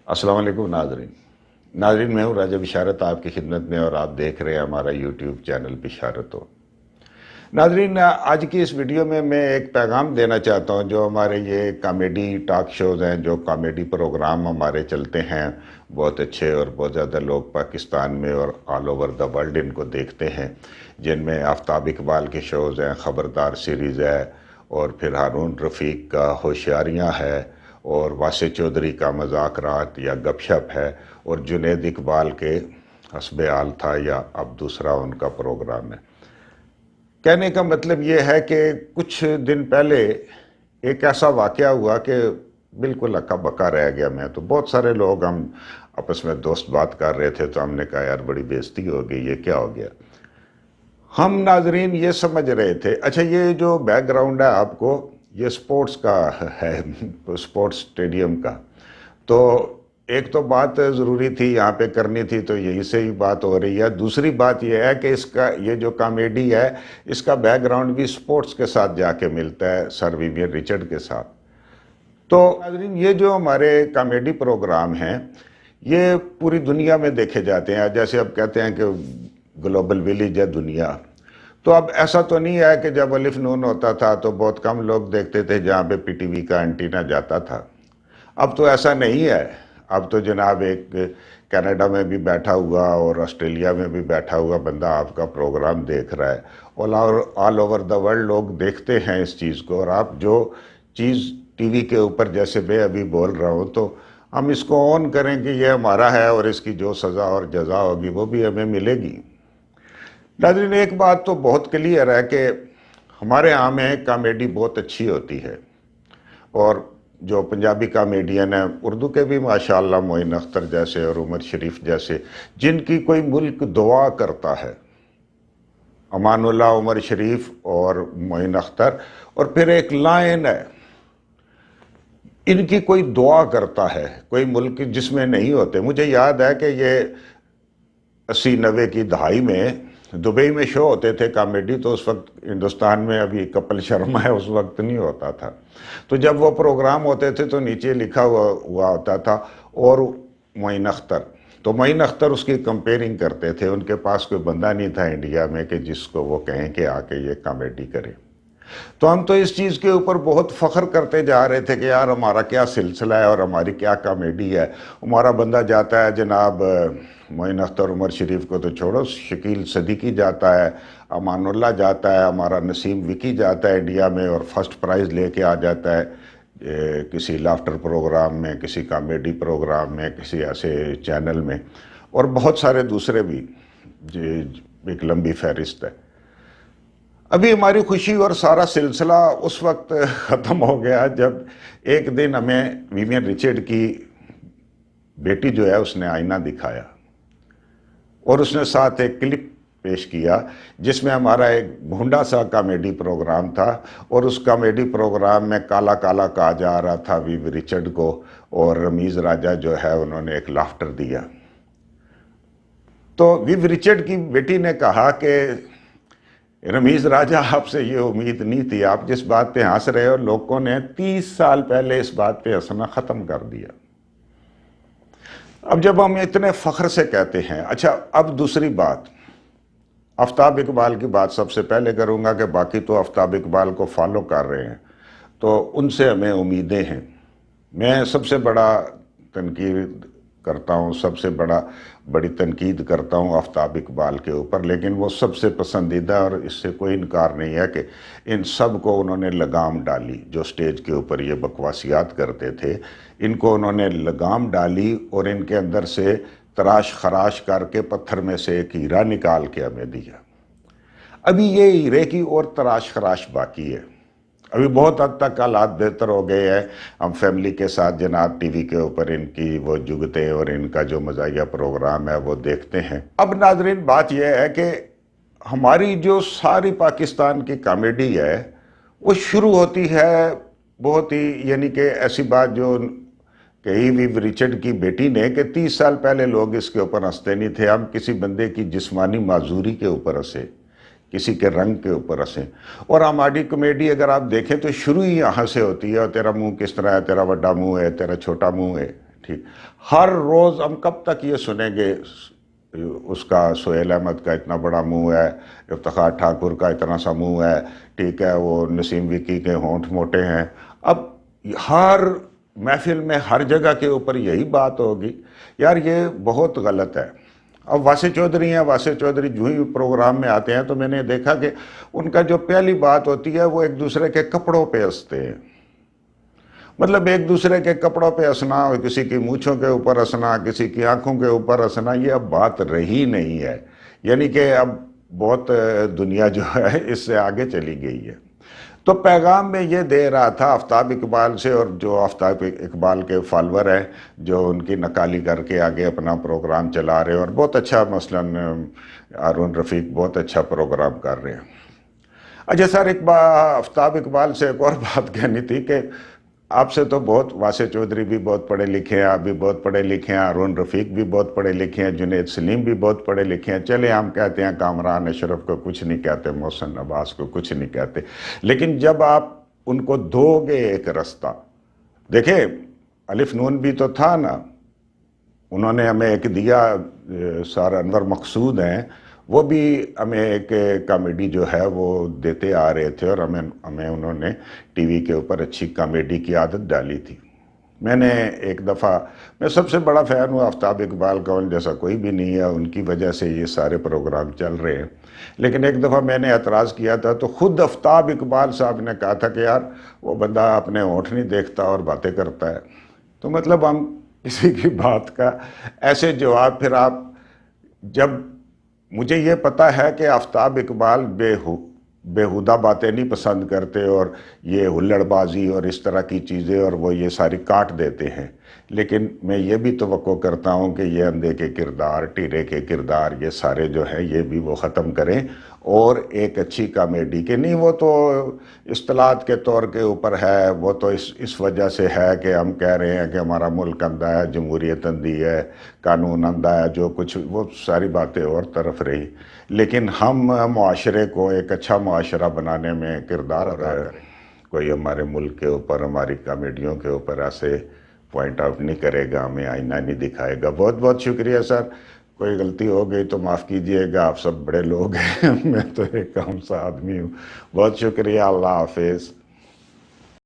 السلام علیکم ناظرین میں ہوں راجہ بشارت آپ کی خدمت میں، اور آپ دیکھ رہے ہیں ہمارا یوٹیوب چینل بشارت ہو۔ ناظرین، آج کی اس ویڈیو میں ایک پیغام دینا چاہتا ہوں۔ جو ہمارے یہ کامیڈی ٹاک شوز ہیں، جو کامیڈی پروگرام ہمارے چلتے ہیں، بہت اچھے، اور بہت زیادہ لوگ پاکستان میں اور all over the world in کو دیکھتے ہیں، جن میں آفتاب اقبال کے شوز ہیں، خبردار سیریز ہے، اور پھر ہارون رفیق کا ہوشیاریاں ہے، اور واسع چودھری کا مذاکرات یا گپ شپ ہے، اور جنید اقبال کے حسب حال تھا، یا اب دوسرا ان کا پروگرام ہے۔ کہنے کا مطلب یہ ہے کہ کچھ دن پہلے ایک ایسا واقعہ ہوا کہ بالکل اکا بکا رہ گیا میں تو۔ بہت سارے لوگ، ہم آپس میں دوست بات کر رہے تھے، تو ہم نے کہا یار بڑی بےزتی ہو گئی، یہ کیا ہو گیا؟ ہم ناظرین یہ سمجھ رہے تھے، اچھا یہ جو بیک گراؤنڈ ہے آپ کو، یہ سپورٹس کا ہے، سپورٹس اسٹیڈیم کا۔ تو ایک تو بات ضروری تھی یہاں پہ کرنی تھی، تو یہی سے ہی بات ہو رہی ہے۔ دوسری بات یہ ہے کہ اس کا یہ جو کامیڈی ہے، اس کا بیک گراؤنڈ بھی سپورٹس کے ساتھ جا کے ملتا ہے، سر ویوین رچرڈ کے ساتھ۔ تو ناظرین، یہ جو ہمارے کامیڈی پروگرام ہیں، یہ پوری دنیا میں دیکھے جاتے ہیں۔ جیسے اب کہتے ہیں کہ گلوبل ویلیج ہے دنیا، تو اب ایسا تو نہیں ہے کہ جب الف نون ہوتا تھا تو بہت کم لوگ دیکھتے تھے جہاں پہ پی ٹی وی کا اینٹینا جاتا تھا۔ اب تو ایسا نہیں ہے۔ اب تو جناب ایک کینیڈا میں بھی بیٹھا ہوا اور آسٹریلیا میں بھی بیٹھا ہوا بندہ آپ کا پروگرام دیکھ رہا ہے، اور آل اوور دا ورلڈ لوگ دیکھتے ہیں اس چیز کو۔ اور آپ جو چیز ٹی وی کے اوپر، جیسے میں ابھی بول رہا ہوں، تو ہم اس کو آن کریں کہ یہ ہمارا ہے، اور اس کی جو سزا اور جزا ہوگی وہ بھی ہمیں ملے گی۔ ناظرین، ایک بات تو بہت کلیئر ہے کہ ہمارے ہاں میں کامیڈی بہت اچھی ہوتی ہے، اور جو پنجابی کامیڈین ہیں، اردو کے بھی ماشاءاللہ، معین اختر جیسے اور عمر شریف جیسے، جن کی کوئی ملک دعا کرتا ہے، امان اللہ، عمر شریف اور معین اختر، اور پھر ایک لائن ہے، ان کی کوئی دعا کرتا ہے، کوئی ملک جس میں نہیں ہوتے۔ مجھے یاد ہے کہ یہ 80-90 کی دہائی میں دبئی میں شو ہوتے تھے کامیڈی، تو اس وقت ہندوستان میں ابھی کپل شرما ہے، اس وقت نہیں ہوتا تھا۔ تو جب وہ پروگرام ہوتے تھے تو نیچے لکھا ہوا ہوتا تھا اور معین اختر، تو معین اختر اس کی کمپیئرنگ کرتے تھے۔ ان کے پاس کوئی بندہ نہیں تھا انڈیا میں کہ جس کو وہ کہیں کہ آ کے یہ کامیڈی کرے۔ تو ہم تو اس چیز کے اوپر بہت فخر کرتے جا رہے تھے کہ یار ہمارا کیا سلسلہ ہے اور ہماری کیا کامیڈی ہے۔ ہمارا بندہ جاتا ہے جناب معین اختر، عمر شریف کو تو چھوڑو، شکیل صدیقی جاتا ہے، امان اللہ جاتا ہے، ہمارا نسیم وکی جاتا ہے انڈیا میں اور فرسٹ پرائز لے کے آ جاتا ہے کسی لافٹر پروگرام میں، کسی کامیڈی پروگرام میں، کسی ایسے چینل میں، اور بہت سارے دوسرے بھی، ایک لمبی فہرست ہے۔ ابھی ہماری خوشی اور سارا سلسلہ اس وقت ختم ہو گیا جب ایک دن ہمیں ویوین رچرڈ کی بیٹی جو ہے اس نے آئینہ دکھایا، اور اس نے ساتھ ایک کلپ پیش کیا جس میں ہمارا ایک بھونڈا سا کامیڈی پروگرام تھا، اور اس کامیڈی پروگرام میں کالا کالا کہا جا رہا تھا ویو رچرڈ کو، اور رمیز راجہ جو ہے انہوں نے ایک لافٹر دیا۔ تو ویو رچرڈ کی بیٹی نے کہا کہ رمیز راجہ، آپ سے یہ امید نہیں تھی، آپ جس بات پہ ہنس رہے ہو لوگوں نے 30 سال پہلے اس بات پہ ہنسنا ختم کر دیا۔ اب جب ہم اتنے فخر سے کہتے ہیں، اچھا اب دوسری بات، آفتاب اقبال کی بات سب سے پہلے کروں گا کہ باقی تو آفتاب اقبال کو فالو کر رہے ہیں، تو ان سے ہمیں امیدیں ہیں۔ میں سب سے بڑا تنقید کرتا ہوں، سب سے بڑی تنقید کرتا ہوں آفتاب اقبال کے اوپر، لیکن وہ سب سے پسندیدہ، اور اس سے کوئی انکار نہیں ہے کہ ان سب کو انہوں نے لگام ڈالی۔ جو سٹیج کے اوپر یہ بکواسیات کرتے تھے، ان کو انہوں نے لگام ڈالی، اور ان کے اندر سے تراش خراش کر کے پتھر میں سے ایک ہیرا نکال کے ہمیں دیا۔ ابھی یہ ہیرے کی اور تراش خراش باقی ہے۔ ابھی بہت حد تک حالات بہتر ہو گئے ہیں، ہم فیملی کے ساتھ جناب ٹی وی کے اوپر ان کی وہ جگتیں اور ان کا جو مزاحیہ پروگرام ہے وہ دیکھتے ہیں۔ اب ناظرین، بات یہ ہے کہ ہماری جو ساری پاکستان کی کامیڈی ہے وہ شروع ہوتی ہے بہت ہی، یعنی کہ ایسی بات جو کہی ویو رچرڈ کی بیٹی نے کہ 30 سال پہلے لوگ اس کے اوپر ہنستے نہیں تھے، ہم کسی بندے کی جسمانی معذوری کے اوپر ہنسے، کسی کے رنگ کے اوپر ہنسیں۔ اور ہماری کامیڈی اگر آپ دیکھیں تو شروع ہی یہاں سے ہوتی ہے، اور تیرا منہ کس طرح ہے، تیرا بڑا منہ ہے، تیرا چھوٹا منہ ہے، ٹھیک، ہر روز ہم کب تک یہ سنیں گے اس کا سہیل احمد کا اتنا بڑا منہ ہے، افتخار ٹھاکر کا اتنا سا منہ ہے، ٹھیک ہے، وہ نسیم وکی کے ہونٹ موٹے ہیں. اب ہر محفل میں ہر جگہ کے اوپر یہی بات ہوگی. یار یہ بہت غلط ہے. اب واسع چودھری ہیں، واسع چودھری جو ہی پروگرام میں آتے ہیں تو میں نے دیکھا کہ ان کا جو پہلی بات ہوتی ہے وہ ایک دوسرے کے کپڑوں پہ ہنستے ہیں. مطلب ایک دوسرے کے کپڑوں پہ ہنسنا، اور کسی کی مونچھوں کے اوپر ہنسنا، کسی کی آنکھوں کے اوپر ہنسنا، یہ اب بات رہی نہیں ہے. یعنی کہ اب بہت دنیا جو ہے اس سے آگے چلی گئی ہے. تو پیغام میں یہ دے رہا تھا آفتاب اقبال سے، اور جو آفتاب اقبال کے فالور ہیں جو ان کی نقالی کر کے آگے اپنا پروگرام چلا رہے ہیں، اور بہت اچھا، مثلاً ہارون رفیق بہت اچھا پروگرام کر رہے ہیں. اچھا سر، آفتاب اقبال سے ایک اور بات کہنی تھی کہ آپ سے تو بہت، واسع چودھری بھی بہت پڑھے لکھے ہیں، آپ بھی بہت پڑھے لکھے ہیں، ہارون رفیق بھی بہت پڑھے لکھے ہیں، جنید سلیم بھی بہت پڑھے لکھے ہیں. چلے ہم کہتے ہیں کامران اشرف کو کچھ نہیں کہتے، محسن عباس کو کچھ نہیں کہتے، لیکن جب آپ ان کو دو گے ایک رستہ، دیکھیں الف نون بھی تو تھا نا، انہوں نے ہمیں ایک دیا، سر انور مقصود ہیں، وہ بھی ہمیں ایک کامیڈی جو ہے وہ دیتے آ رہے تھے، اور ہمیں انہوں نے ٹی وی کے اوپر اچھی کامیڈی کی عادت ڈالی تھی. میں نے ایک دفعہ، میں سب سے بڑا فین ہوں آفتاب اقبال کا، ان جیسا کوئی بھی نہیں ہے، ان کی وجہ سے یہ سارے پروگرام چل رہے ہیں. لیکن ایک دفعہ میں نے اعتراض کیا تھا تو خود آفتاب اقبال صاحب نے کہا تھا کہ یار وہ بندہ اپنے ہونٹ نہیں دیکھتا اور باتیں کرتا ہے. تو مطلب ہم کسی کی بات کا ایسے جواب، پھر آپ، جب مجھے یہ پتہ ہے کہ آفتاب اقبال بیہودہ باتیں نہیں پسند کرتے، اور یہ ہلڑ بازی اور اس طرح کی چیزیں، اور وہ یہ ساری کاٹ دیتے ہیں، لیکن میں یہ بھی توقع کرتا ہوں کہ یہ اندھے کے کردار، ٹیرے کے کردار، یہ سارے جو ہیں یہ بھی وہ ختم کریں، اور ایک اچھی کامیڈی کے نہیں، وہ تو اصطلاحات کے طور کے اوپر ہے، وہ تو اس وجہ سے ہے کہ ہم کہہ رہے ہیں کہ ہمارا ملک اندھا ہے، جمہوریت اندھی ہے، قانون اندھا ہے، جو کچھ وہ ساری باتیں اور طرف رہی. لیکن ہم معاشرے کو ایک اچھا معاشرہ بنانے میں کردار ادا کریں. کوئی ہمارے ملک کے اوپر، ہماری کامیڈیوں کے اوپر ایسے پوائنٹ آؤٹ نہیں کرے گا، ہمیں آئینہ نہیں دکھائے گا. بہت بہت شکریہ سر، کوئی غلطی ہو گئی تو معاف کیجئے گا، آپ سب بڑے لوگ ہیں، میں تو ایک عام سا آدمی ہوں. بہت شکریہ، اللہ حافظ.